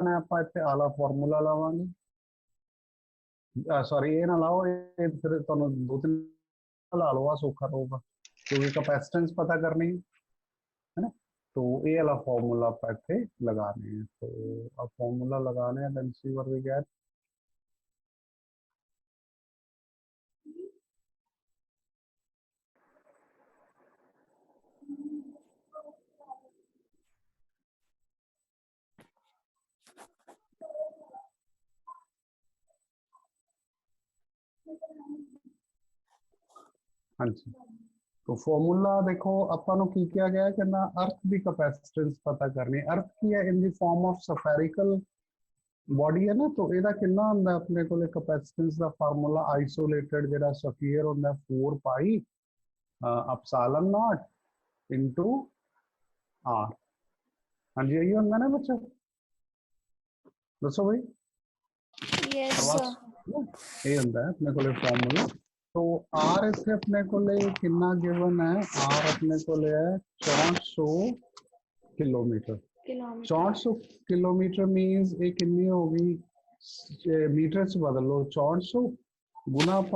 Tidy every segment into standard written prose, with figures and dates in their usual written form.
करना है ਆਪਾਂ ਇੱਥੇ ਆਲਾ ਫਾਰਮੂਲਾ ਲਾਵਾਂਗੇ सॉरी ये ना लाओ ये फिर ਤੁਹਾਨੂੰ दो तीन ला लो सौखा होगा क्योंकि कैपेसिटेंस पता करनी है ना तो ये वाला फॉर्मूला आप इतने लगाने हैं तो अब फॉर्मूला लगाने हैं then see what we get हाँ जी तो फॉर्मूला देखो अपन की किया गया है कहना अर्थ की कैपेसिटेंस पता करनी है अर्थ की है in the form of spherical body है ना तो ਇਹਦਾ ਕਿੰਨਾ ਹੁੰਦਾ ਆਪਣੇ ਕੋਲੇ कैपेसिटेंस ਦਾ ਫਾਰਮੂਲਾ ਆਈਸੋਲੇਟਡ ਜਿਹੜਾ ਸਫੀਅਰ ਹੁੰਦਾ 4 ਪਾਈ एप्सिलॉन नॉट इनटू आर हाँ जी यही होंगे ना बच्चा दसो भाई यस ये होंगे अपने को फॉर्मूला तो आर इतने अपने को कितना गिवन है आर अपने को है 6400 किलोमीटर 6400 किलोमीटर मीन्स ये कितनी होगी मीटर च बदल लो 6400 गुना आप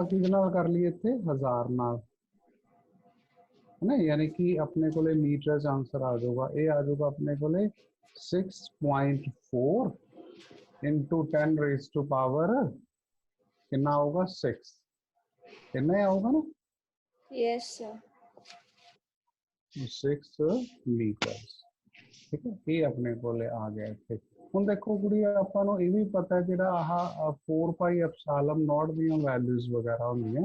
कर लिए थे 1000 नाल है ना यानी कि अपने को मीटर च आंसर आ जाऊगा ये आ जाऊगा अपने को 6.4 इंटू 10 रेज टू पावर कितना होगा 6 कितना आऊगा ना यस सर 6 मीटर ठीक है ये अपने को आ गया इतने ਹੁਣ देखो ਕੁੜੀਆਂ ਆਪਾਂ ਨੂੰ ਇਹ ਵੀ ਪਤਾ ਜਿਹੜਾ ਆਹ 4 ਪਾਈ ਐਪਸਿਲਨ ਨੋਟ ਦੀਆਂ ਵੈਲਿਊਜ਼ ਵਗੈਰਾ ਹੁੰਦੀਆਂ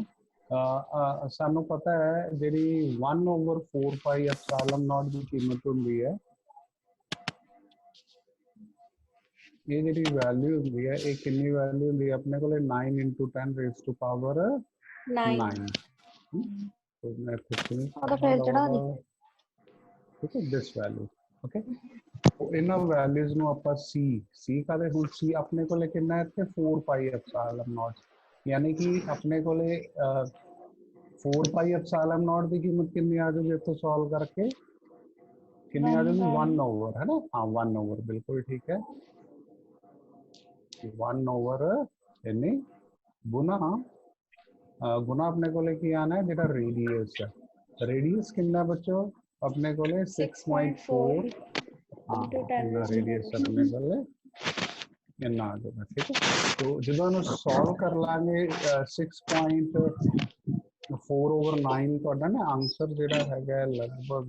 ਸਾਨੂੰ ਪਤਾ ਹੈ ਜਿਹੜੀ 1/4 ਪਾਈ ਐਪਸਿਲਨ ਨੋਟ ਦੀ ਕੀਮਤ ਹੁੰਦੀ ਹੈ ये जी वैल्यू होंगी है ये कितनी वैल्यू होंगी है अपने को 9 × 10 रेज़ टू पावर 9 तो मैं ठीक है दिस वैल्यू ओके तो इन वैल्यूज नु ਆਪਾਂ c का दे हुन c अपने को कितना है इत्थे 4 पाई एप्सिलॉन नॉट यानी कि अपने को 4 पाई एप्सिलॉन नॉट की कीमत कितनी आ जाएगी इत्थे सॉल्व करके कितनी आ जाएगी 1/, है ना हाँ 1/, बिल्कुल ठीक है 1/, यानी गुना गुना अपने को की आना है जेटा रेडियस है रेडियस कितना बच्चों अपने को 6.4 हाँ रेडियस अपने को इन्ना आ जाएगा ठीक है तो जो सॉल्व कर लांगे 6.4/9 तो ना आंसर जोड़ा है लगभग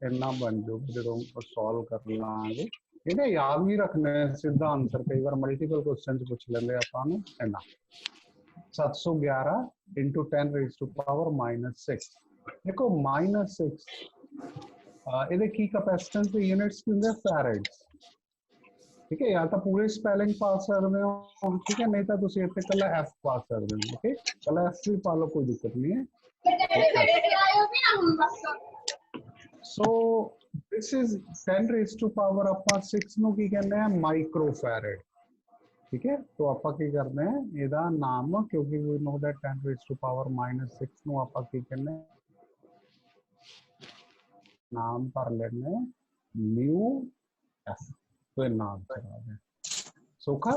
इन्ना बन जाऊगा जो सॉल्व कर लांगे इन्हें याद भी रखना है सीधा आंसर कई बार मल्टीपल क्वेश्चन पूछ लेंगे अपन इन्ना 711 × 10 रेज़ टू पावर -6 देखो -6 ਇਹਦੇ ਕੀ कैपेसिटेंस ਦੀ यूनिट्स की ਹੁੰਦੇ फैराड्स ठीक है या तो पूरे स्पेलिंग पा सकते हो ठीक है नहीं तो ਤੁਸੀਂ ਇੱਥੇ ਕੱਲਾ f ਪਾ ਸਕਦੇ ਹੋ ओके ਕੱਲਾ f भी पा लो कोई दिक्कत नहीं है so this is 10 raised to power ਆਪਾਂ 6 ਨੂੰ ਕੀ ਕਹਿੰਦੇ ਆ माइक्रोफैरड ठीक है तो ਆਪਾਂ ਕੀ ਕਰਦੇ ਆ ਇਹਦਾ ਨਾਮ क्योंकि we know that 10 raised to power -6 ਨੂੰ ਆਪਾਂ ਕੀ ਕਹਿੰਦੇ नाम भर लेने न्यू एफ तो नाम चला गया सौखा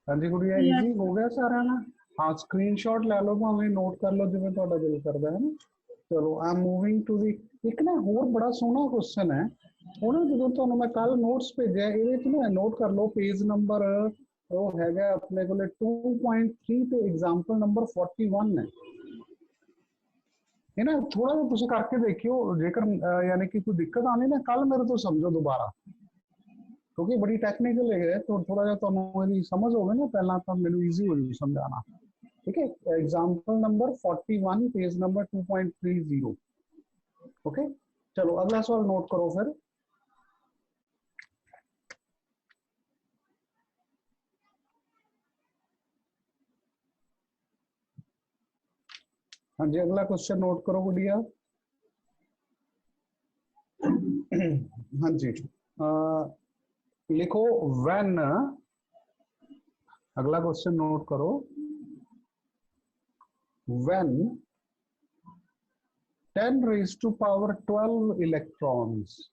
हाँ जी गुड़िया इजी हो गया सारा ना हाँ स्क्रीनशॉट ले लो भावें नोट कर लो जिवें तुहाडा दिल करदा है ना चलो I am moving to the एक ना होर बड़ा सोहना क्वेश्चन है हुण जो तुहानूं मैं कल नोट्स भेजिया इहदे च ना नोट कर लो पेज नंबर वो हैगा अपने कोले 2.3 ते एग्जांपल नंबर 41 है है ना थोड़ा सा तुम करके देखियो जेकर यानी कि कोई दिक्कत आनी ना कल मेरे तो समझो दोबारा क्योंकि बड़ी टेक्निकल है तो थोड़ा जा तुहानूं समझ होवे ना पहला तो मेनू इजी हो जाए समझाना ठीक है example number 41 page number 2.30 okay चलो अगला सवाल नोट करो फिर हाँ जी अगला क्वेश्चन नोट करो गुड़िया हाँ जी लिखो व्हेन अगला क्वेश्चन नोट करो when 10 raised to power 12 electrons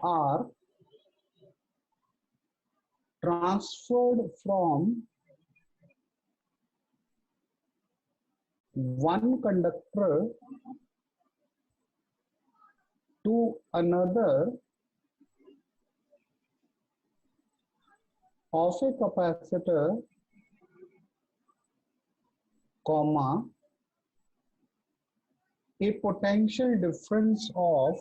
are transferred from one conductor to another of a capacitor, comma, a potential difference of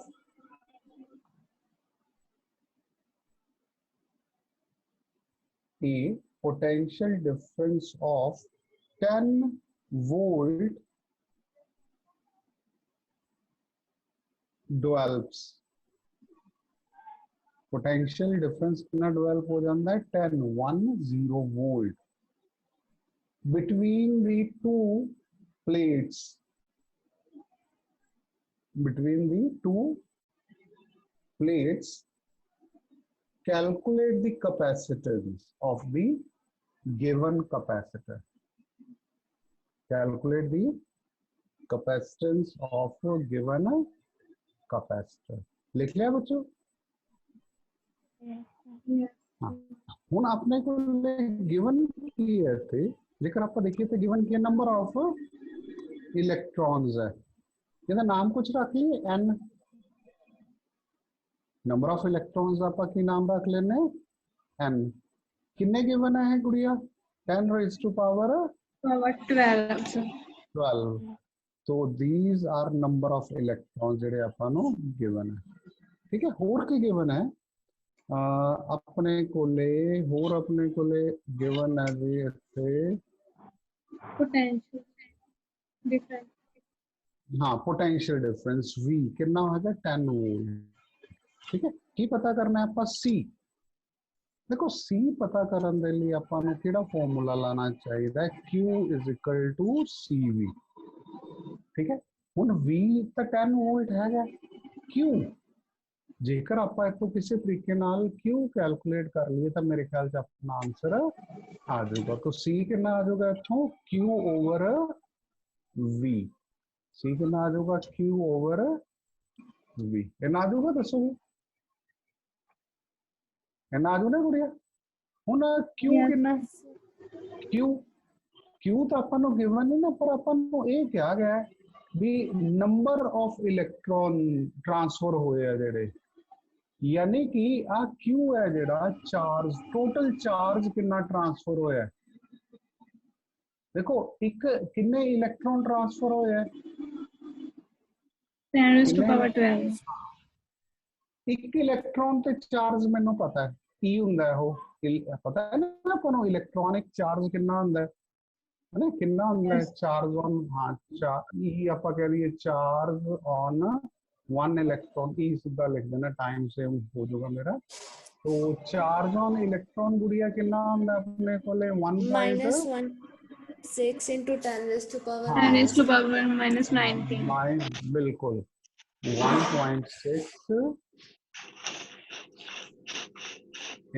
a potential difference of 10 volt develops. Potential difference कितना develop हो जाता है 10 volt between the two plates, between the two plates. Calculate the capacitance of the given capacitor. Calculate the capacitance of a given capacitor. लिख लिया बच्चों? हाँ, ਹੁਣ ਆਪਣੇ ਕੋਲ given ਕੀ ਹੈ ਤੇ ਜੇਕਰ ਆਪਾਂ ਦੇਖੀਏ ਤੇ given Ki number of electrons ਹੈ, ਇਹਦਾ ਨਾਮ ਕੁਝ ਰੱਖ ਲਈਏ n. नंबर ऑफ इलेक्ट्रॉन्स आपका की नाम रख लेने n. किन्ने गिवन है गुड़िया? 10 raised to power 12. तो these are number of electrons ਜਿਹੜੇ ਆਪਾਂ ਨੂੰ given ਹੈ. ठीक है, ਹੋਰ ਕੀ given है? अपने कोले होर अपने कोले given है जी ਇੱਥੇ potential difference. हाँ, potential difference V कितना होगा 10 volt. ठीक है, की पता करना है ਆਪਾਂ C. देखो C पता करने के लिए ਆਪਾਂ ਨੂੰ ਕਿਹੜਾ ਫਾਰਮੂਲਾ ਲਾਣਾ ਚਾਹੀਦਾ ਹੈ? Q is equal to CV. ठीक है, ਹੁਣ V ਤਾਂ 10 ਵੋਲਟ ਹੈਗਾ, Q ਜੇਕਰ ਆਪਾਂ ਇਥੋਂ ਕਿਸੇ ਤਰੀਕੇ ਨਾਲ Q ਕੈਲਕੂਲੇਟ ਕਰ ਲਈਏ ਤਾਂ ਮੇਰੇ ਖਿਆਲ ਚ ਆਪਣਾ ਆਨਸਰ ਆ ਜਾਊਗਾ. ਤਾਂ C ਕਿੰਨਾ ਆ ਜਾਊਗਾ ਇਥੋਂ? Q over V. C ਕਿੰਨਾ ਆ ਜਾਊਗਾ? Q over V. ਕਿੰਨਾ ਆ ਜਾਊਗਾ ਦੱਸੋ? ਕਿੰਨਾ ਆ ਜਾਊਗਾ ਗੁੜੀਆ? ਹੁਣ Q ਕਿੰਨਾ ਹੈ? Q ਤਾਂ ਆਪਾਂ ਨੂੰ ਗਿਵਨ ਨਹੀਂ ਨਾ, ਪਰ ਆਪਾਂ ਨੂੰ ਇਹ ਕਿਹਾ ਗਿਆ ਹੈ ਵੀ ਨੰਬਰ ਆਫ ਇਲੈਕਟ੍ਰੋਨ ਟ੍ਰਾਂਸਫਰ ਹੋਏ ਆ ਜਿਹੜੇ, ਯਾਨੀ ਕਿ ਆ Q ਹੈ ਜਿਹੜਾ ਚਾਰਜ, ਟੋਟਲ ਚਾਰਜ ਕਿੰਨਾ ਟ੍ਰਾਂਸਫਰ ਹੋਇਆ? ਦੇਖੋ ਇੱਕ ਕਿੰਨੇ ਇਲੈਕਟ੍ਰੋਨ ਟ੍ਰਾਂਸਫਰ ਹੋਏ ਆ? 10 raised to power 12. ਇੱਕ ਇਲੈਕਟ੍ਰੋਨ ਤੇ ਚਾਰਜ ਮੈਨੂੰ ਪਤਾ ਹੈ ਕੀ ਹੁੰਦਾ ਹੈ, ਉਹ ਪਤਾ ਹੈ ਨਾ ਆਪਾਂ ਨੂੰ ਇਲੈਕਟ੍ਰੋਨਿਕ ਚਾਰਜ ਕਿੰਨਾ ਹੁੰਦਾ ਹੈ ਨਾ, ਕਿੰਨਾ ਹੁੰਦਾ ਹੈ ਚਾਰਜ ਔਨ, ਹਾਂ ਇਹ ਆਪਾਂ ਕਹਿ ਲਈਏ ਚਾਰਜ ਔਨ 1 ਇਲੈਕਟ੍ਰੋਨ. ਇਹ ਸਿੱਧਾ ਲਿਖ ਦੇਣਾ, ਟਾਈਮ ਸੇਵ ਹੋ ਜਾਊਗਾ ਮੇਰਾ. तो चार्ज ऑन इलेक्ट्रॉन गुड़िया कितना ਹੁੰਦਾ ਆਪਣੇ ਕੋਲੇ? 1.6 into 10 raised to power 10 raised to power minus 19. बिल्कुल 1.6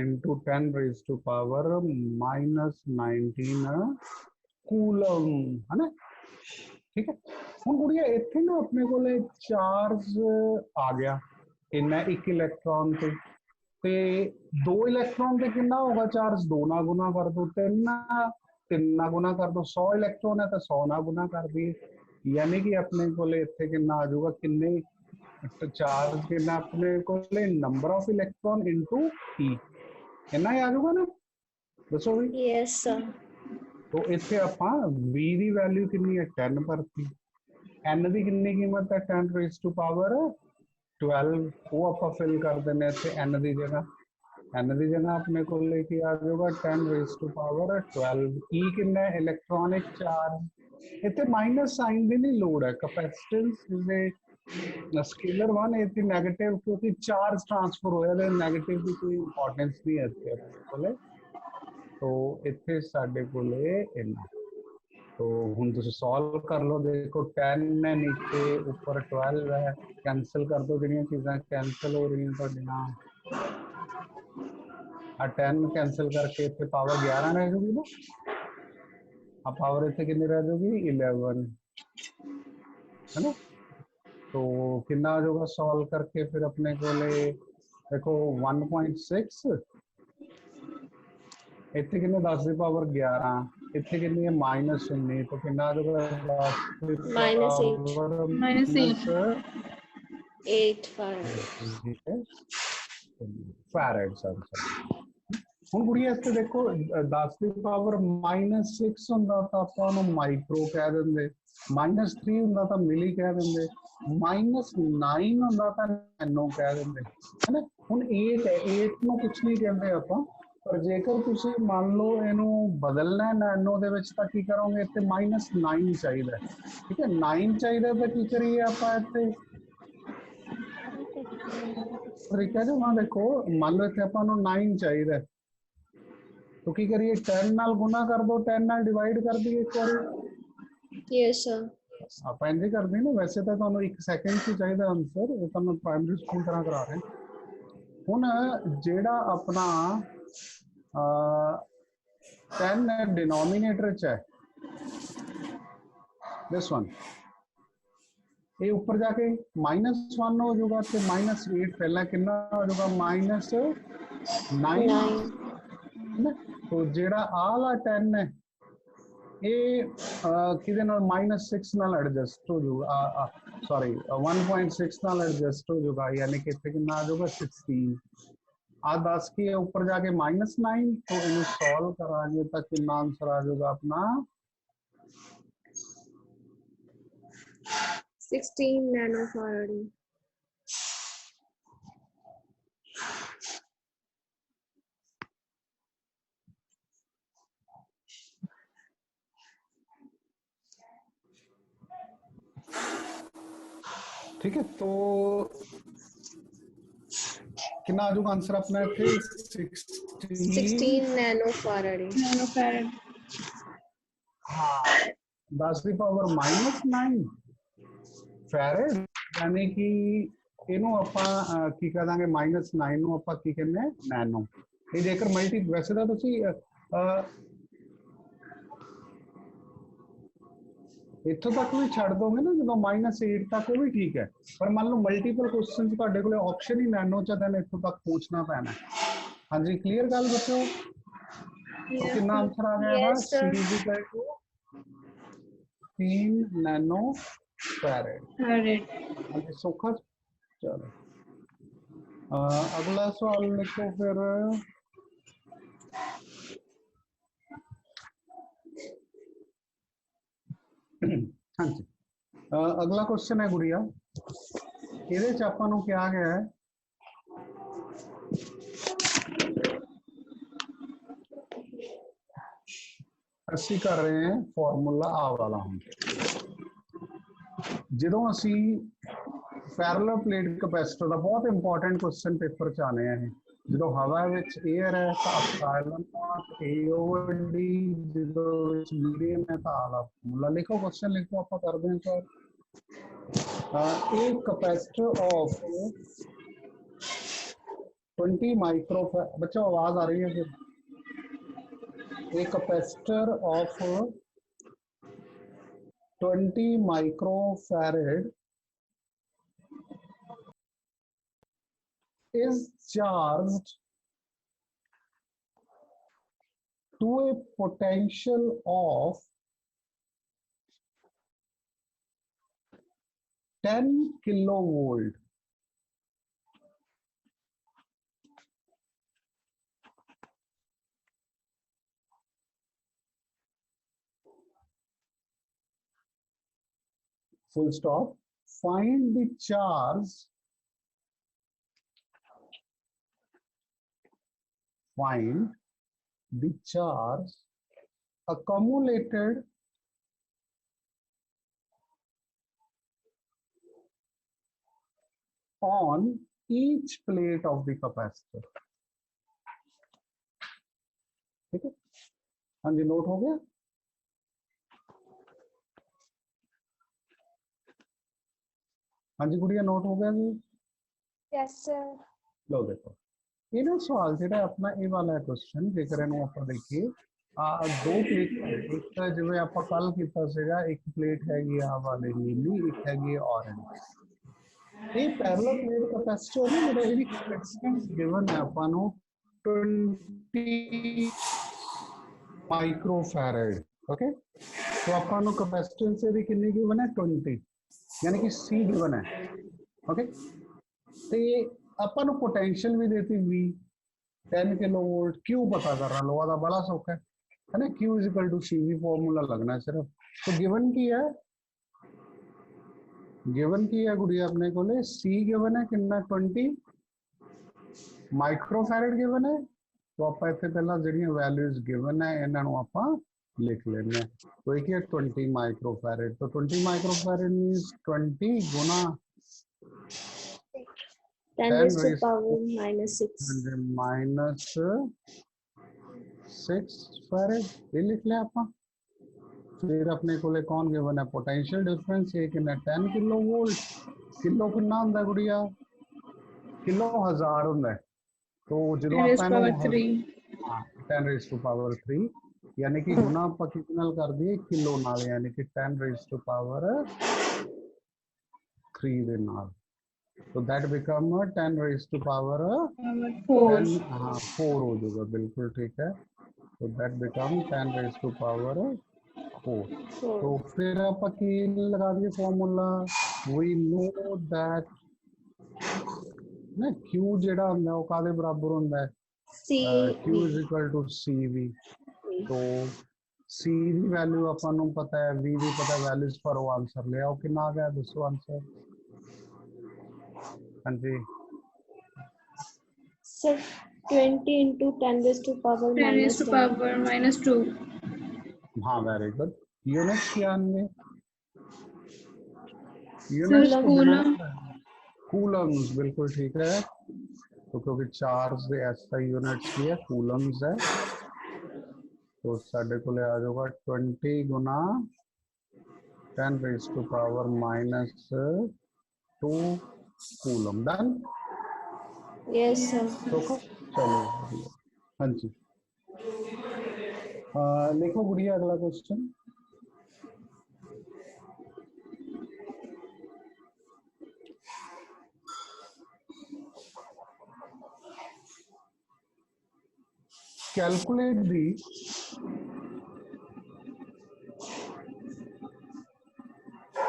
into 10 raised to power minus 19 coulomb है ना. ठीक है, ਹੁਣ ਗੁੜੀਆ ਇੱਥੇ ਨਾ ਆਪਣੇ ਕੋਲੇ ਚਾਰਜ ਆ ਗਿਆ ਇੰਨਾ ਇੱਕ ਇਲੈਕਟ੍ਰੋਨ ਤੇ 2 ਇਲੈਕਟ੍ਰੋਨ ਤੇ ਕਿੰਨਾ ਹੋਗਾ ਚਾਰਜ? 2 ਨਾਲ ਗੁਣਾ ਕਰ ਦੋ, 3 ਨਾਲ ਗੁਣਾ ਕਰ ਦੋ. 100 ਇਲੈਕਟ੍ਰੋਨ ਹੈ ਤਾਂ 100 ਨਾਲ ਗੁਣਾ ਕਰ ਦਈਏ, ਯਾਨੀ ਕਿ ਆਪਣੇ ਕੋਲੇ ਇੱਥੇ ਕਿੰਨਾ ਆ ਜਾਊਗਾ? ਕਿੰਨੇ ਚਾਰਜ ਕਿੰਨਾ ਆਪਣੇ ਕੋਲੇ? Number of electron into E ਕਿੰਨਾ ਆ ਜਾਊਗਾ ਨਾ, ਦੱਸੋ ਵੀ? yes sir. तो इतने आप V की वैल्यू कितनी है? 10 भरती. N की कितनी कीमत है? 10 raised to power 12. वो आप फिल कर देने इतने N की जगह. N की जगह अपने को लेके आ जाएगा 10 raised to power 12. E कितना है? Electronic charge. इतने माइनस साइन की नहीं लोड है. कैपेसिटेंस इज स्केलर वन, इतनी नेगेटिव क्योंकि चार्ज ट्रांसफर होया, नेगेटिव की कोई इंपॉर्टेंस नहीं है इतने. तो इतने साढ़े कोले इन्ना. तो हुण तुसीं सॉल्व कर लो. देखो 10 है नीचे, ऊपर 12 है. कैंसल कर दो, जिहड़ियां चीज़ां कैंसल हो रही तुहाडीआं. 10 कैंसल करके इतने पावर 11 रह जाएगी ना. अब पावर इतने कितनी रह जाएगी? 11 है ना. तो कितना आ जाएगा सॉल्व करके फिर अपने कोले देखो 1.6 इतने कितने 10 की पावर 11 इतने कितनी है -19 तो कितना आ जाएगा 10 की -8 पावर -8 8 farad फैराड सॉरी ਹੁਣ ਕੁੜੀਆਂ ਇੱਥੇ ਦੇਖੋ 10 ਦੀ ਪਾਵਰ -6 ਹੁੰਦਾ ਤਾਂ ਆਪਾਂ ਉਹਨੂੰ ਮਾਈਕਰੋ ਕਹਿ ਦਿੰਦੇ -3 ਹੁੰਦਾ ਤਾਂ ਮਿਲੀ ਕਹਿ ਦਿੰਦੇ -9 ਹੁੰਦਾ ਤਾਂ ਨੈਨੋ ਕਹਿ ਦਿੰਦੇ ਹੈਨਾ ਹੁਣ 8 ਹੈ 8 ਨੂੰ ਕੁਝ ਨਹੀਂ ਕਹਿੰਦੇ ਆਪਾਂ ਪਰ ਜੇਕਰ ਤੁਸੀਂ ਮੰਨ ਲਓ ਇਹਨੂੰ ਬਦਲਣਾ ਹੈ ਨੈਨੋ ਦੇ ਵਿੱਚ ਤਾਂ ਕੀ ਕਰੋਗੇ ਇੱਥੇ -9 ਚਾਹੀਦਾ ਠੀਕ ਹੈ 9 ਚਾਹੀਦਾ ਤਾਂ ਕੀ ਕਰੀਏ ਆਪਾਂ ਇੱਥੇ ਤਰੀਕਾ ਜੋ ਹਾਂ ਦੇਖੋ ਮੰਨ ਲਓ ਇੱਥੇ ਆਪਾਂ ਨੂੰ 9 ਚਾਹੀਦਾ तो की करिए 10 नाल गुना कर दो 10 नाल डिवाइड कर दिए एक बार yes sir आप इंज कर दी ना वैसे तो ਤੁਹਾਨੂੰ 1 ਸੈਕਿੰਡ ਚ ਚਾਹੀਦਾ ਆਨਸਰ ਇਹ ਤਾਂ ਮੈਂ ਪ੍ਰਾਇਮਰੀ ਸਕੂਲ ਤਰ੍ਹਾਂ ਕਰਾ ਰਿਹਾ ਹੁਣ ਜਿਹੜਾ ਆਪਣਾ 10 ਹੈ ਡਿਨੋਮੀਨੇਟਰ ਚ ਹੈ ਦਿਸ ਵਨ ਇਹ ਉੱਪਰ ਜਾ ਕੇ -1 ਹੋ ਜਾਊਗਾ ਤੇ -8 ਪਹਿਲਾਂ ਕਿੰਨਾ ਹੋ ਜਾਊਗਾ -9 तो जेड़ा आला 10 है ये किदे नाल -6 नाल एडजस्ट हो जाऊगा सॉरी 1.6 नाल एडजस्ट हो जाऊगा यानी कि इत्थे कितना आ जाऊगा 16 आ 10 के ऊपर जाके -9 तो इन्हें सॉल्व करांगे तो कितना आंसर आ जाऊगा अपना 16 nanofarad ठीक है तो कितना आ जाऊगा आंसर अपना इत्थे 16 nanofarad हाँ 10 की पावर -9 ਫੈਰਡ यानी कि ਇਹਨੂੰ ਆਪਾਂ ਕੀ ਕਹ ਦਾਂਗੇ -9 ਨੂੰ ਆਪਾਂ ਕੀ ਕਹਿੰਦੇ ਆ ਨੈਨੋ ਇਹ ਜੇਕਰ ਮਲਟੀ ਵੈਸੇ ਤਾਂ ਤੁਸੀਂ ਇੱਥੋਂ ਤੱਕ ਵੀ ਛੱਡ ਦੋਗੇ ਨਾ ਜਦੋਂ -8 ਤੱਕ ਉਹ ਵੀ ਠੀਕ ਹੈ ਪਰ ਮੰਨ ਲਓ ਮਲਟੀਪਲ ਕੁਐਸਚਨਸ ਤੁਹਾਡੇ ਕੋਲੇ ਆਪਸ਼ਨ ਹੀ ਨੈਨੋ ਚ ਤਾਂ ਇੱਥੋਂ ਤੱਕ ਪਹੁੰਚਣਾ ਪੈਣਾ ਹਾਂਜੀ ਕਲੀਅਰ ਗੱਲ ਦੱਸੋ ਕਿੰਨਾ ਆਨਸਰ ਆ ਗਿਆ ਇਹਦਾ C 3 ਨੈਨੋ फैरेड सोखा चलो अगला सवाल लिखो फिर हाँ जी अगला क्वेश्चन है गुड़िया ਇਹਦੇ ਚ ਆਪਾਂ ਨੂੰ ਕਿਹਾ ਗਿਆ ਹੈ ਅਸੀਂ ਕਰ ਰਹੇ ਹਾਂ ਫਾਰਮੂਲਾ ਆ ਵਾਲਾ ਹੁਣ ਜਦੋਂ ਅਸੀਂ ਪੈਰਲਲ ਪਲੇਟ ਕੈਪੈਸਿਟਰ ਦਾ ਬਹੁਤ ਇੰਪੋਰਟੈਂਟ ਕੁਐਸਚਨ ਪੇਪਰ ਚ ਆਨੇ ਆ ਇਹ ਜਦੋਂ ਹਵਾ ਵਿੱਚ 에ਅਰ ਹੈ ਤਾਂ ਐਪਸਾਈਲਨ ਨॉट A ਓਵਰ D ਜਦੋਂ ਵਿੱਚ ਮੀਡੀਅਮ ਹੈ ਤਾਂ ਆਲਾ ਫਾਰਮੂਲਾ ਲਿਖੋ ਕੁਐਸਚਨ ਲਿਖੋ ਆਪਾਂ ਕਰਦੇ ਹਾਂ ਸਰ एक कैपेसिटर ऑफ 20 माइक्रो बच्चों आवाज आ रही है फिर एक capacitor of 20 microfarad is charged to a potential of 10 kilovolt. Full stop. Find the charge. Find the charge accumulated on each plate of the capacitor. ठीक है हाँ जी नोट हो गया हाँ जी गुड़िया नोट हो गया जी yes sir लो देखो ये ना सवाल जेड़ा अपना ये वाला क्वेश्चन जेकर इन्हों आप देखिए दो प्लेट एक जिवें आप कल किया सीगा एक प्लेट हैगी आ वाली नीली एक हैगी ऑरेंज ਇਹ ਪੈਰਲਲ ਪਲੇਟ ਕੈਪੈਸਿਟਰ ਨਾ ਮੇਰਾ ਇਹਦੀ ਕੈਪੈਸਿਟੈਂਸ ਗਿਵਨ ਹੈ ਆਪਾਂ ਨੂੰ 20 ਮਾਈਕਰੋਫੈਰਡ ਓਕੇ तो ਆਪਾਂ ਨੂੰ ਕੈਪੈਸਿਟੈਂਸ ਇਹਦੀ ਕਿੰਨੀ ਗਿਵਨ ਹੈ 20 ਯਾਨੀ ਕਿ C ਗਿਵਨ ਹੈ ਓਕੇ ਤੇ ਆਪਾਂ ਨੂੰ ਪੋਟੈਂਸ਼ੀਅਲ ਵੀ ਦੇਤੀ V 10 किलोवोल्ट क्यू पता करना लोहा का बड़ा सौखा है ना Q is equal to CV formula लगना है सिर्फ तो गिवन की है गुड़िया अपने को C गिवन है कितना 20 माइक्रोफैरड गिवन है तो आप इतने पहला ਜਿਹੜੀਆਂ वैल्यूज गिवन है ਇਹਨਾਂ ਨੂੰ ਆਪਾਂ लिख लेने तो एक है 20 माइक्रोफैरड तो 20 microfarad means 20 Guna 10 raised to power minus 6 minus 6 farad ये लिख लिया ਆਪਾਂ फिर अपने को कौन गिवन है पोटेंशियल डिफरेंस ये कितना 10 किलो वोल्ट किलो कितना ਹੁੰਦਾ गुड़िया किलो 1000 ਹੁੰਦਾ तो ਜਦੋਂ ਆਪਾਂ ਇਹਨੂੰ 10 raised to power 3 यानी कि गुना ਆਪਾਂ ਕਿਸ ਨਾਲ ਕਰ ਦਈਏ ਕਿਲੋ ਨਾਲ यानी कि 10 raised to power 3 ਦੇ ਨਾਲ तो that become 10 raised to power 4 हाँ 4 हो जाएगा बिल्कुल ठीक है तो that become 10 raised to power 4 तो फिर आप की लगा दिए फॉर्मूला we know that ना Q जेड़ा ਹੁੰਦਾ ਉਹ ਕਾਦੇ ਬਰਾਬਰ ਹੁੰਦਾ ਹੈ Q is equal to CV तो C ਦੀ ਵੈਲਿਊ ਆਪਾਂ ਨੂੰ ਪਤਾ ਹੈ V ਦੀ ਪਤਾ ਵੈਲਿਊਜ਼ ਪਰ ਉਹ ਆਨਸਰ ਲਿਆ ਉਹ ਕਿੰਨਾ ਆ ਗਿਆ ਦੱਸੋ ਆਨਸਰ हाँ जी sir 20 into 10 raised to power 10 raised to power minus 2 हाँ वेरी गुड यूनिट्स क्या आएंगे कूलम्स बिल्कुल ठीक है तो क्योंकि चार्ज दे ऐसा यूनिट्स की है कूलम्स है तो साढ़े को आ जाएगा 20 गुना 10 raised to power minus 2 coulomb done yes sir तो चलो हाँ जी लिखो गुड़िया अगला question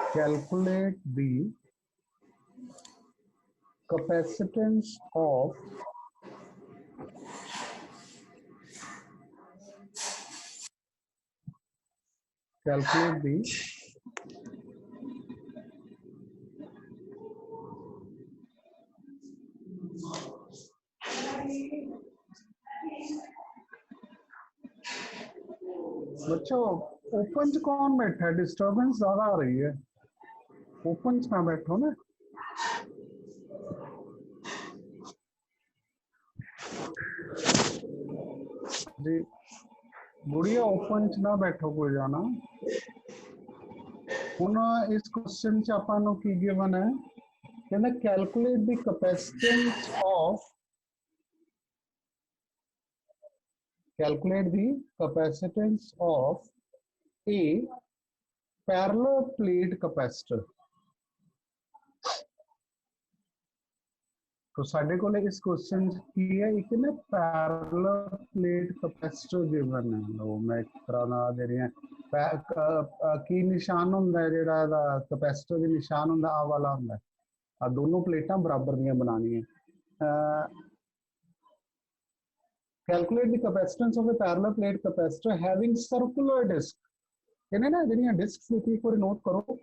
calculate the capacitance of बच्चों ओपन च कौन बैठा है डिस्टर्बेंस ज्यादा आ रही है ओपन च ना बैठो ना जी गुड़िया ओपन च ना बैठो कोई जाना हुन इस क्वेश्चन च आपां नूं की गिवन है कहना calculate the capacitance of a parallel plate capacitor तो साडे कोले इस क्वेश्चन की है एक ना पैरेलल प्लेट कैपेसिटर गिवन है लो मैं एक तरह ना दे रही है की निशान हुंदा है जेड़ा दा कैपेसिटर दा निशान हुंदा आ वाला हुंदा आ दोनों प्लेटां बराबर दियां बनानी है calculate the capacitance of a parallel plate capacitor having circular disc कहने ना जेड़ियां डिस्क्स लिखी एक बार नोट करो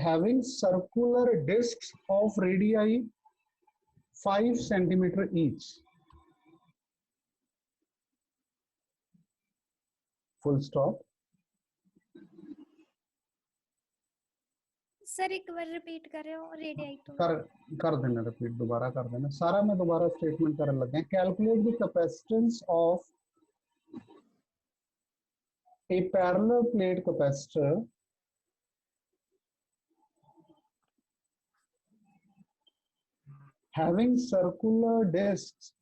having circular discs of radii 5 centimeter each full stop sir एक बार रिपीट कर रहे हो रेडियाई तो कर देना रिपीट दोबारा कर देना सारा मैं दोबारा स्टेटमेंट करने लगे calculate the capacitance of a parallel plate capacitor having circular discs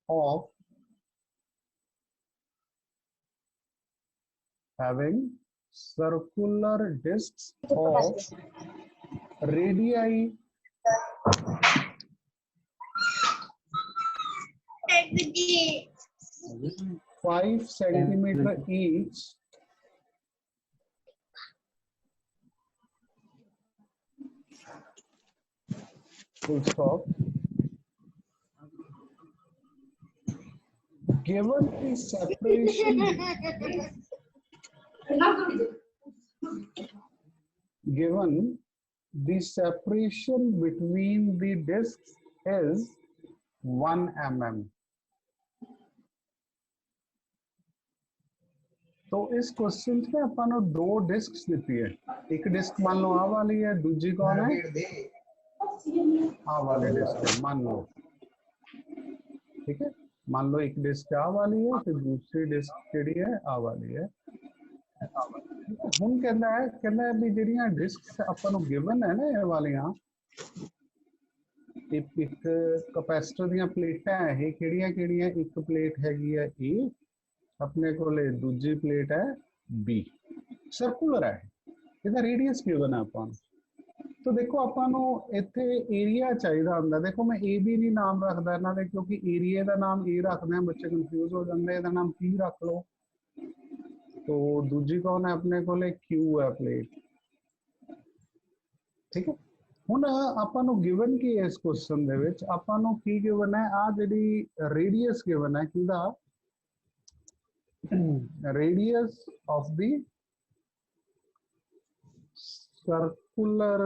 of radii 5 centimeter each. Full stop. Given the separation, given the separation between the discs is 1 mm. तो इस क्वेश्चन में अपन को दो डिस्क्स दिखती है, एक डिस्क मान लो आ वाली है, दूसरी कौन है आ वाली डिस्क है, मान लो, ठीक है, मान लो एक डिस्क आ वाली है तो दूसरी डिस्क केड़ी है आ वाली है। हम कहना है भी ਜਿਹੜੀਆਂ डिस्क्स अपन को गिवन है ना ये वालियां एक कैपेसिटर ਦੀਆਂ प्लेटां है ये ਕਿਹੜੀਆਂ एक प्लेट हैगी है ए अपने को दूसरी प्लेट है बी, सर्कुलर है, इसका रेडियस गिवन है अपन। तो देखो अपन इत्थे एरिया चाहिए होंदा, देखो मैं ए बी नहीं नाम रखदा इन्हां दे क्योंकि एरिया का नाम ए रखदे हैं बच्चे कंफ्यूज हो जाते हैं, इसका नाम पी रख लो। तो दूसरी कौन है अपने को क्यू है प्लेट, ठीक है। हुण आपां नूं गिवन की इस क्वेश्चन दे विच आपां नूं की गिवन है आ जिहड़ी रेडियस गिवन है किहदा radius of the circular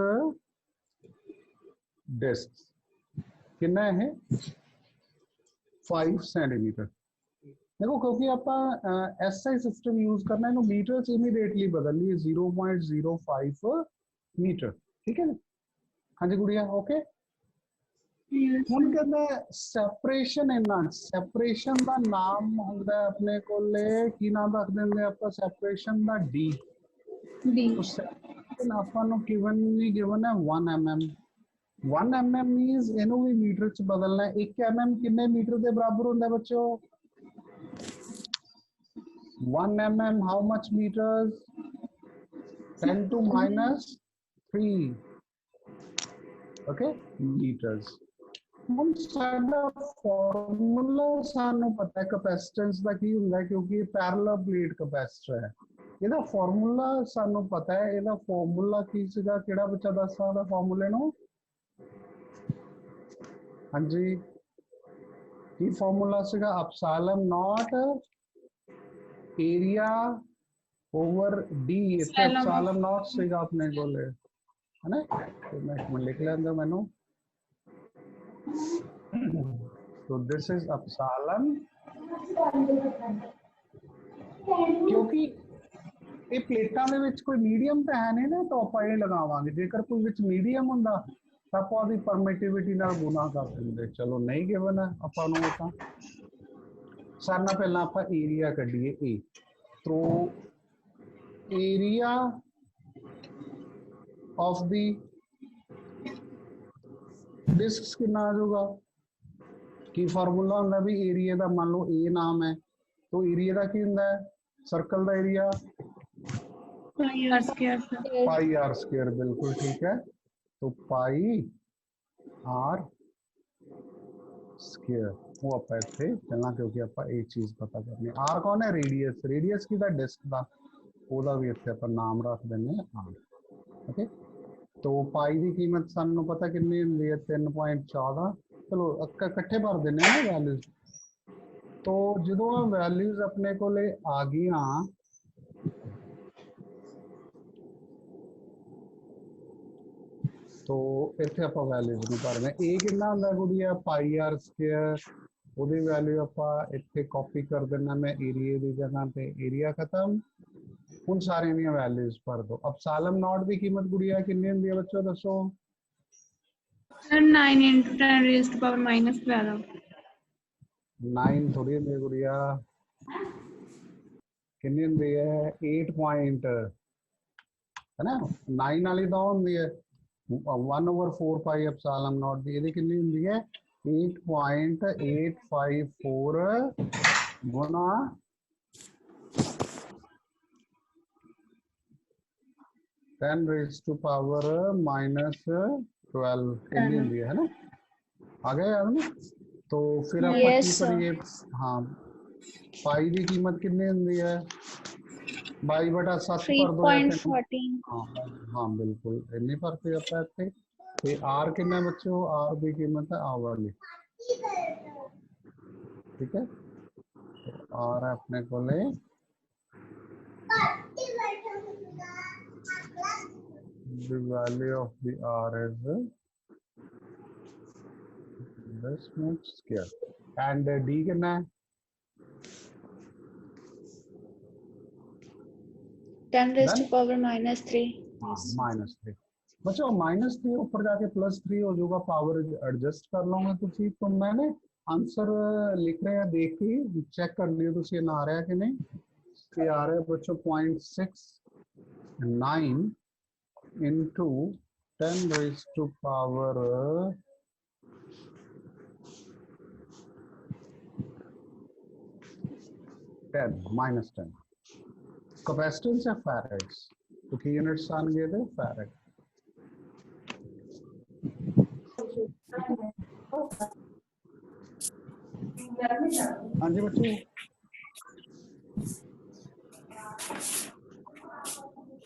disc कितना है 5 सेंटीमीटर। देखो क्योंकि आप एसआई सिस्टम यूज करना है तो मीटर से इमीडिएटली बदल लिए 0.05 मीटर, ठीक है ना। हाँ जी गुड़िया ओके। ਹੁਣ ਕਹਿੰਦਾ ਸੈਪਰੇਸ਼ਨ ਇਹਨਾਂ ਸੈਪਰੇਸ਼ਨ ਦਾ ਨਾਮ ਹੁੰਦਾ ਆਪਣੇ ਕੋਲੇ ਕੀ ਨਾਮ ਰੱਖ ਦਿੰਦੇ ਆਪਾਂ ਸੈਪਰੇਸ਼ਨ ਦਾ ਡੀ ਡੀ ਆਪਾਂ ਨੂੰ ਗਿਵਨ ਹੈ 1 mm 1 mm ਮੀਨਸ ਇਹਨੂੰ ਵੀ ਮੀਟਰ ਚ ਬਦਲਣਾ ਹੈ। 1 mm ਕਿੰਨੇ ਮੀਟਰ ਦੇ ਬਰਾਬਰ ਹੁੰਦਾ ਬੱਚੋ 1 mm how much meters 10 to minus 3 okay meters। हम साडा फार्मूला सानू पता है कैपेसिटेंस का की हुंदा है क्योंकि पैरेलल प्लेट कैपेसिटर है। ਇਹਦਾ फार्मूला सानू पता है, ਇਹਦਾ फार्मूला की सीगा केड़ा बच्चा दस सकदा फार्मूले नु हां जी की फार्मूला सीगा epsilon not area over D इथे एप्सिलॉन नॉट सीगा अपने कोले है ना। तो मैं एक मिनट लिख लेंदा मैनू so this is epsilon क्योंकि ये प्लेटां दे विच कोई मीडियम तो है नहीं ना तो आपां ये लगावांगे जेकर कोई विच मीडियम हुंदा तां आपां ओदी परमिटिविटी नाल गुना कर दिंदे। चलो नहीं गिवन है आपां नूं तां सारे नाल पहलां आपां एरिया कढीए ए तो एरिया ऑफ दी डिस्क कितना आ जाएगा की फार्मूला होंगे भी एरिया का मान लो ए नाम है तो एरिया का की होंगे सर्कल का एरिया पाई आर स्क्वायर बिल्कुल ठीक है। तो पाई आर स्क्वायर वो आप इतने चलना क्योंकि आप एक चीज पता करनी आर कौन है रेडियस रेडियस की डिस्क का ओदा भी इतने आप नाम रख देंगे आर ओके। तो पाई की कीमत सानू पता कितनी होंगी है 3.14 चलो इकट्ठे भर देने ना वैल्यूज। तो जो वैल्यूज अपने को आ गई तो इतने आप वैल्यूज में भर दें ए कितना होंगे गुड़िया पाई आर स्क्वायर वो वैल्यू आप इतने कॉपी कर देना मैं एरिया की जगह पे एरिया खत्म उन सारे वैल्यूज भर दो। एप्सिलॉन नॉट की कीमत गुड़िया कितनी होंदी है बच्चों दसो 9 into 10 raised to power minus 12 9 थोड़ी होंदी है गुड़िया कितनी होंदी है 8 पॉइंट है ना 9 वाली तो होंदी है 1/4 पाई एप्सिलॉन नॉट दी ਇਹਦੀ कितनी होंदी है 8.854 गुना 10 raised to power minus 12 ਇੰਨੀ ਹੁੰਦੀ ਹੈ ਨਾ, ਆ ਗਿਆ ਯਾਦ ਨਾ। तो फिर आप Yes, की sir. करिए, हाँ पाई की कीमत कितनी होंगी है, 22/7 कर दो या फिर 3.14. हाँ हाँ बिल्कुल इन्नी फर्क हो जाता है इतने। ते आर कितना बच्चों, आर की कीमत है आ वाली, ठीक है। तो आर है अपने को the value of the r is this much square and d कितना है 10 raised to Done? power minus 3. Yes. -3 बच्चों -3 ऊपर जाके +3 हो जाएगा, पावर एडजस्ट कर लोगे तुसी। तो मैंने आंसर लिख रहे हैं, देख के चेक कर लियो तुसी ना आ रहा है कि नहीं। ये आ रहा है बच्चों 0.69 into 10 raised to power 10 -10 capacitance है फैराड्स, तो की यूनिट्स आएंगे थे फैराड। हाँ जी बच्चों,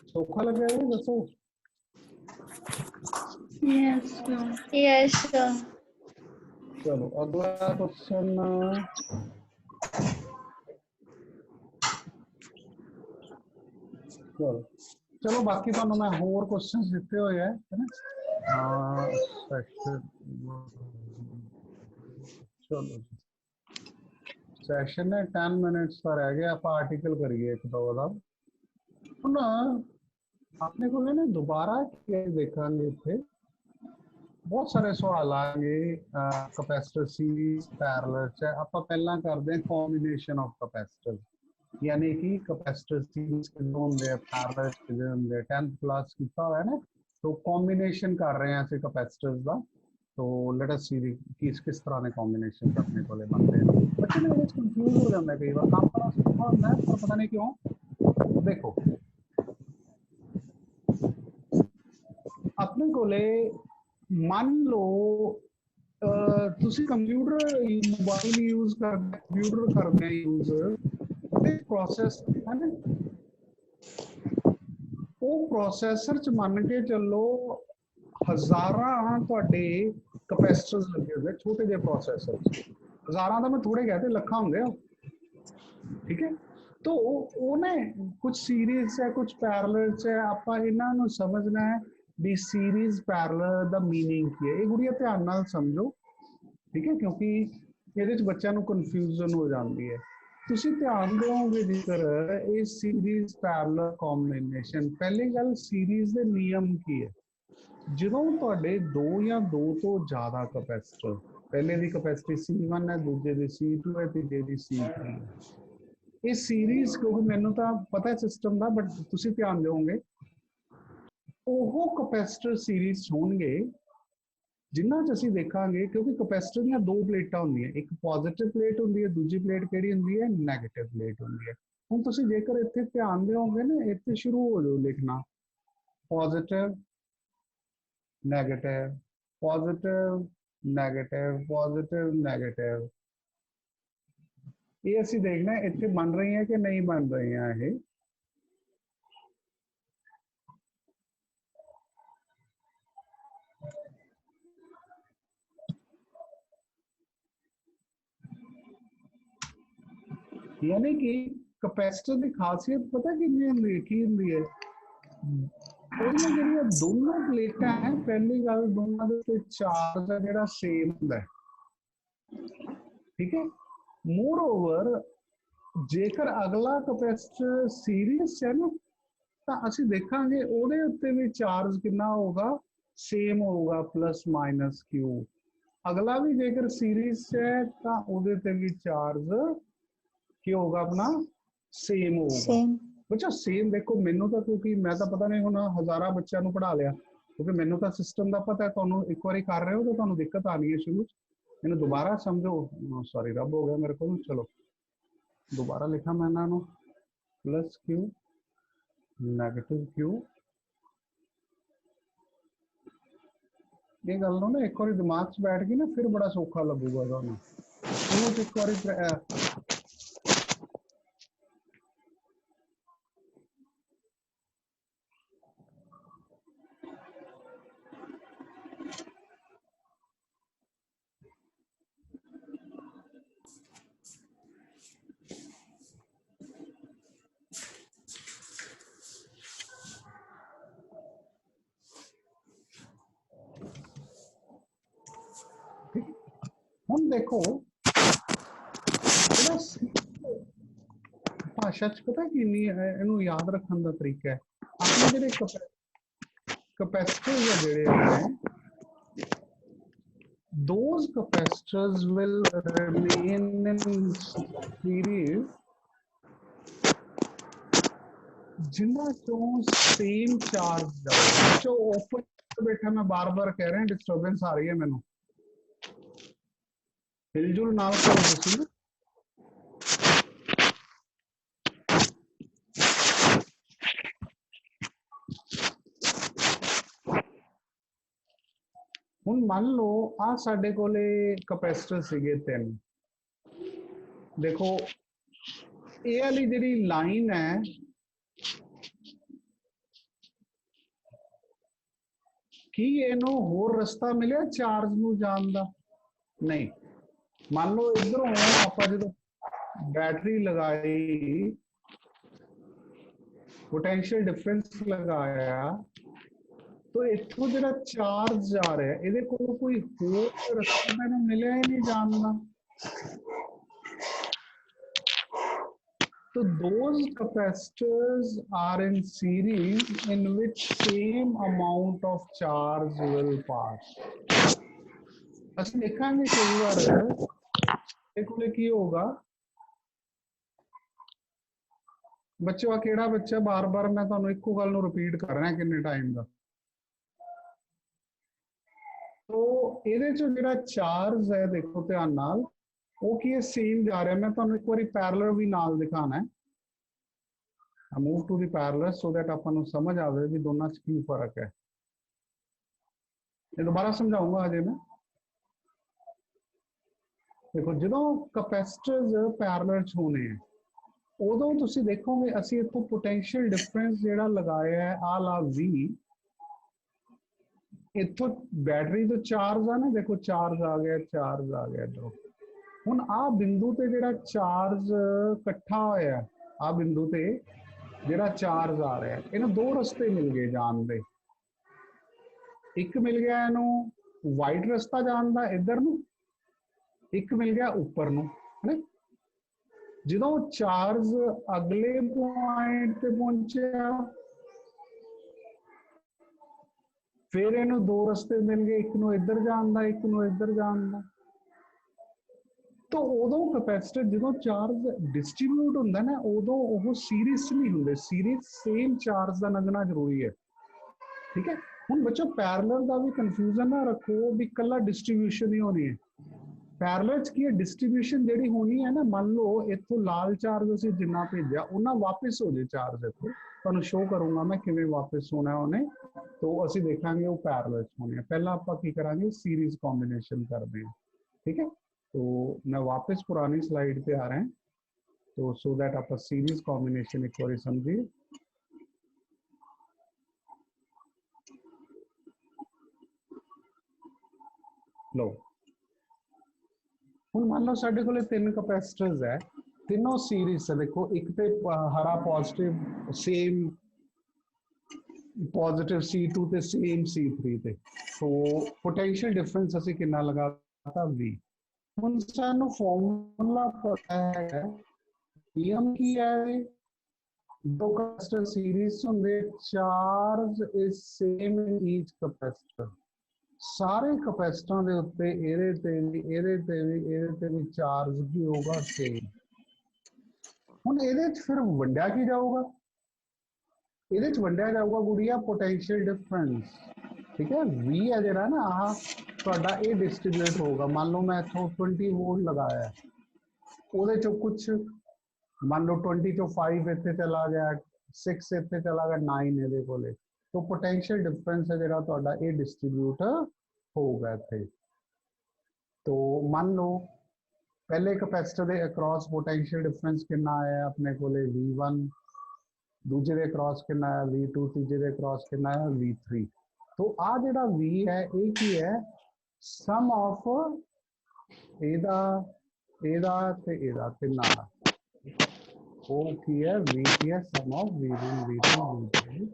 सौखा लग रहा है दसो। Yes, sir. Yes, sir. चलो अगला क्वेश्चन, चलो बाकी तो मैं होर क्वेश्चन दिते हुए है ना। चलो सैशन है 10 मिनट्स का रह गया, आप आर्टिकल करिए एक दो का ਹੁਣ ਆਪਣੇ ਕੋਲ ਨਾ ਦੁਬਾਰਾ ਦੇਖਾਂਗੇ ਇੱਥੇ ਬਹੁਤ ਸਾਰੇ ਸਵਾਲ ਆਣਗੇ ਕਪੈਸਿਟਰ ਸੀਰੀਜ਼ ਪੈਰਲਲ ਚ। ਆਪਾਂ ਪਹਿਲਾਂ ਕਰਦੇ ਹਾਂ ਕੰਬੀਨੇਸ਼ਨ ਆਫ ਕਪੈਸਿਟਰ, यानी कि कैपेसिटर सीरीज कितने होंगे पैरेलल कितने होंगे 10th क्लास कितना है ना। तो कॉम्बिनेशन कर रहे हैं ऐसे कैपेसिटर्स का। तो लेट अस सी किस तरह ने कॉम्बिनेशन करने को बनते हैं। बच्चे ने कंफ्यूज हो जाता है कई बार, काम बड़ा सौखा होता है पर पता नहीं क्यों। देखो अपने कोले मान लो तुसी कंप्यूटर मोबाइल यूज कर कंप्यूटर करते हैं यूज प्रोसेस है ना, वो प्रोसैसर च मन के चलो हजारां तुहाडे कैपेसिटर्स लगे होंगे छोटे जे प्रोसैसर च। हजारां तो मैं थोड़े कहते लखां होंगे, ठीक है। तो वो ना कुछ सीरीज है कुछ पैरेलल है, आपां इन्हां नूं समझना है भी सीरीज पैरेलल दा मीनिंग की है। ये गुड़िया ध्यान नाल समझो, ठीक है, क्योंकि ਇਹਦੇ ਚ ਬੱਚਿਆਂ ਨੂੰ ਕਨਫਿਊਜ਼ਨ ਹੋ ਜਾਂਦੀ ਹੈ। ਤੁਸੀਂ ਧਿਆਨ ਦਿਓਗੇ ਜੇਕਰ ਇਹ ਸੀਰੀਜ਼ ਪੈਰਲਲ ਕੰਬੀਨੇਸ਼ਨ, ਪਹਿਲੀ ਗੱਲ ਸੀਰੀਜ਼ ਦੇ ਨਿਯਮ ਕੀ ਹੈ। ਜਦੋਂ ਤੁਹਾਡੇ ਦੋ ਜਾਂ ਦੋ ਤੋਂ ਜ਼ਿਆਦਾ ਕਪੈਸਿਟਰ, ਪਹਿਲੇ ਦੀ ਕਪੈਸਿਟੀ C1 ਹੈ, ਦੂਜੇ ਦੀ C2 ਹੈ, ਤੀਜੇ ਦੀ C3 ਹੈ, ਇਹ ਸੀਰੀਜ਼ ਕਿਉਂਕਿ ਮੈਨੂੰ ਤਾਂ ਪਤਾ ਸਿਸਟਮ ਦਾ ਬਟ ਤੁਸੀਂ ਧਿਆਨ ਦਿਓਗੇ ਉਹ ਕਪੈਸਿਟਰ ਸੀਰੀਜ਼ ਹੋਣਗੇ जिन्हां च असीं देखांगे। क्योंकि कैपेसिटर ਦੀਆਂ ਦੋ ਪਲੇਟਾਂ ਹੁੰਦੀਆਂ, ਇੱਕ ਪੋਜ਼ਿਟਿਵ ਪਲੇਟ ਹੁੰਦੀ ਹੈ, ਦੂਜੀ ਪਲੇਟ ਕਿਹੜੀ ਹੁੰਦੀ ਹੈ ਨੈਗੇਟਿਵ ਪਲੇਟ ਹੁੰਦੀ ਹੈ। ਹੁਣ ਤੁਸੀਂ ਜੇਕਰ ਇੱਥੇ ਧਿਆਨ ਦਿਓਗੇ ਨਾ ਇੱਥੇ ਸ਼ੁਰੂ ਹੋ ਜਾਓ ਲਿਖਣਾ positive negative positive negative positive negative. ਇਹ ਅਸੀਂ ਦੇਖਣਾ ਇੱਥੇ ਬਣ ਰਹੀਆਂ ਕਿ ਨਹੀਂ ਬਣ ਰਹੀਆਂ ਇਹ। यानी कि कैपेसिटर की खासियत पता कितनी होंदी है, दोनों प्लेटां है, पहली गल दोनों के चार्ज है जिहड़ा सेम हुंदा है, ठीक है। मोर ओवर जेकर अगला कैपेसिटर सीरीज है ना तो असीं देखांगे उहदे उत्ते भी चार्ज कितना होगा सेम होगा प्लस माइनस क्यू। अगला भी जेकर सीरीज है तो उहदे ते भी चार्ज ਕੀ ਹੋਗਾ ਆਪਣਾ ਸੇਮ ਹੋਊਗਾ। ਬੱਚਾ ਸੇਮ ਦੇਖੋ ਮੈਨੂੰ ਤਾਂ ਕਿਉਂਕਿ ਮੈਂ ਤਾਂ ਪਤਾ ਨਹੀਂ ਹੁਣ ਹਜ਼ਾਰਾਂ ਬੱਚਿਆਂ ਨੂੰ ਪੜ੍ਹਾ ਲਿਆ, ਕਿਉਂਕਿ ਮੈਨੂੰ ਤਾਂ ਸਿਸਟਮ ਦਾ ਪਤਾ ਹੈ। ਤੁਹਾਨੂੰ ਇੱਕ ਵਾਰੀ ਕਰ ਰਹੇ ਹੋ ਤਾਂ ਤੁਹਾਨੂੰ ਦਿੱਕਤ ਆਣੀ ਹੈ ਸ਼ੁਰੂ ਚ, ਇਹਨੂੰ ਦੁਬਾਰਾ ਸਮਝੋ। ਸੌਰੀ ਰੱਬ ਹੋ ਗਿਆ ਮੇਰੇ ਕੋਲ। ਚਲੋ ਦੁਬਾਰਾ ਲਿਖਾਂ ਮੈਂ ਇਹਨਾਂ ਨੂੰ ਪਲੱਸ ਕਿਊ ਨੈਗੇਟਿਵ ਕਿਊ ਇਹ ਗੱਲ ਨੂੰ ਨਾ ਇੱਕ ਵਾਰੀ ਦਿਮਾਗ 'ਚ ਬੈਠ ਗਈ ਨਾ ਫਿਰ ਬੜਾ ਸੌਖਾ ਲੱਗੂਗਾ ਤੁਹਾਨੂੰ। ਉਹਨੂੰ ਇੱਕ ਵਾਰੀ ਹੁਣ ਦੇਖੋ ਭਾਸ਼ਾ 'ਚ ਪਤਾ ਕਿੰਨੀ ਹੈ, ਇਹਨੂੰ ਯਾਦ ਰੱਖਣ ਦਾ ਤਰੀਕਾ ਹੈ। ਆਪਣੇ ਜਿਹੜੇ capacitors ਆ ਜਿਹੜੇ ਨੇ, those capacitors will remain in series जिन्ना चों सेम चार्ज जाओ। जो ओपन बैठा मैं बार बार कह रहे हैं डिस्टर्बेंस आ रही है मैनू, हिलजुल नाल करो तुसीं ना। ਹੁਣ ਮੰਨ ਲਓ ਆ ਸਾਡੇ ਕੋਲੇ ਕਪੈਸਿਟਰ ਸੀਗੇ 3। ਦੇਖੋ ਇਹ ਵਾਲੀ ਜਿਹੜੀ ਲਾਈਨ ਹੈ ਕੀ ਇਹਨੂੰ ਹੋਰ ਰਸਤਾ ਮਿਲਿਆ ਚਾਰਜ ਨੂੰ ਜਾਣ ਦਾ? ਨਹੀਂ। ਮੰਨ ਲਓ ਇਧਰੋਂ ਆਪਾਂ ਜਦੋਂ बैटरी लगाई, पोटेंशियल डिफरेंस लगाया, तो इत्थों जो चार्ज जा रहा है ये कोई होर रस्ता मैंने मिले ही नहीं जानना। तो those capacitors are in series in which same amount of charge will pass। ਅਸੀਂ ਦੇਖਾਂਗੇ कई बार ये की होगा। बच्चों केड़ा बच्चा बार बार मैं तुहानू इक्को गल नू रिपीट कर रहा किन्ने टाइम का। तो इहदे चों जिहड़ा चार्ज है देखो ध्यान नाल वो की सेम जा रहा है। मैं तुहानू एक बारी पैरेलल भी नाल दिखाना है। I move to the parallel so that आपां नू समझ आवे भी दोनों च की फर्क है। ये दोबारा समझाऊंगा अजे मैं। देखो जो कैपेसिटर्स पैरेलल च होने हैं उदों तुसी देखोगे असी इत्थों पोटेंशियल डिफरेंस जिहड़ा लगाया है आ ला V, इत्थों बैटरी तो चार्ज आ ना, देखो चार्ज आ गया इधरों। हुण आ बिंदु ते जिहड़ा चार्ज इकट्ठा होया आ बिंदु ते जिहड़ा चार्ज आ रहा है इन्हूं दो रस्ते मिल गए जान दे। एक मिल गया इन्हूं वाइट रस्ता जान दा इधर नूं, एक मिल गया ऊपर नूं है। जो चार्ज अगले पॉइंट पे पहुंचा फिर इन्हू दो रस्ते मिल गए, एक नूं इधर जान दा, एक नूं इधर जान दा। तो उदों कैपेसिटर जो चार्ज डिस्ट्रीब्यूट होंदा ना उदों वो सीरीज नहीं होंदे। सीरीज सेम चार्ज का लगना जरूरी है। ठीक है। हुण बच्चों पैरेलल का भी कंफ्यूजन ना रखो भी कला डिस्ट्रीब्यूशन ही होनी है। पैरेलल की डिस्ट्रीब्यूशन जी होनी है ना, मान लो इतों लाल चार्ज असीं जिन्ना भेजा उन्ना वापस हो जाए चार्ज इतों, तुहानूं शो करूँगा मैं किवें वापस होना है उन्हें। तो असीं देखांगे वो पैरेलल होने हैं। पहला आपां की करांगे सीरीज कॉम्बिनेशन करते हैं। ठीक है। तो मैं वापस पुरानी स्लाइड पे आ रहे हैं तो सो दैट आप सीरीज कॉम्बिनेशन एक बार समझिए। लो हुण मान लो साडे कोले 3 कैपेसिटर्स है, तीनों सीरीज है। देखो एक ते हरा पॉजिटिव सेम पॉजिटिव C2 ते सेम C3 ते। तो पोटेंशियल डिफरेंस असीं कितना लगाता V। हुण सानू फॉर्मूला पता है नियम की है, दो कैपेसिटर सीरीज होंदे, charge is same in each capacitor. सारे कैपेसिटर के उत्ते एरे ते भी चार्ज की होगा सेम। हुण इहदे च फिर वंडिया की जाऊगा, इहदे च वंडिया जाऊगा गुड़िया पोटेंशियल डिफरेंस। ठीक है। V है जिहड़ा ना आह तुहाडा ये डिस्ट्रीब्यूट होगा। मान लो मैं इत्थों 20 वोल्ट लगाया है, उहदे चों कुछ मान लो 20 चों 5 इत्थे चला गया, 6 इत्थे चला गया, 9 इहदे कोले। तो पोटेंशियल डिफरेंस है जिहड़ा तुहाडा ये डिस्ट्रीब्यूट ਹੋਊਗਾ ਇੱਥੇ। तो मान लो पहले कैपेसिटर के अक्रॉस पोटेंशियल डिफरेंस कितना आया अपने को V1, दूजे के अक्रॉस कितना आया V2, तीजे के अक्रॉस कितना आया V3। तो आ जिहड़ा V है ये की है सम ऑफ एदा एदा ते एदा तिन्ना दा, वो की है V की है सम of V1 V2 V3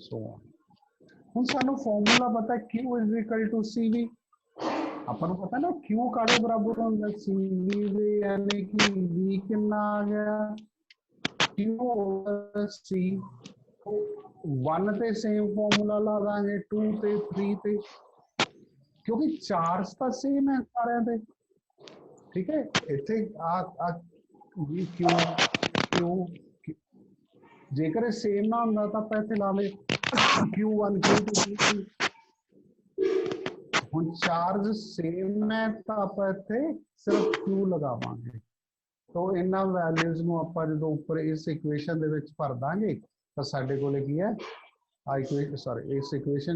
so on. हुण सानू फॉर्मूला पता है Q is equal to CV। अपन को पता ना Q काले बराबर होगा CV दे, यानी कि V कितना आ गया Q C। 1 ते सेम फॉर्मूला ला देंगे, 2 ते 3 ते, क्योंकि चार्ज तो सेम है सारे ते। ठीक है, इथे आ V Q जेकर सेम ना होंदा तो आप इथे ला ले Q1 Q2 Q3। ਹੁਣ ਚਾਰਜ ਸੇਮ ਹੈ ਤਾਂ ਆਪਾਂ ਇੱਥੇ ਸਿਰਫ Q ਲਗਾਵਾਂਗੇ। तो ਇਹਨਾਂ ਵੈਲਿਊਜ਼ ਨੂੰ ਆਪਾਂ ਜਦੋਂ ਉੱਪਰ ਇਸ ਇਕੁਏਸ਼ਨ ਦੇ ਵਿੱਚ ਭਰ ਦਾਂਗੇ ਤਾਂ ਸਾਡੇ ਕੋਲੇ ਕੀ ਹੈ ਆ ਇਕੁਏਸ਼ਨ, ਸੌਰੀ ਇਸ ਇਕੁਏਸ਼ਨ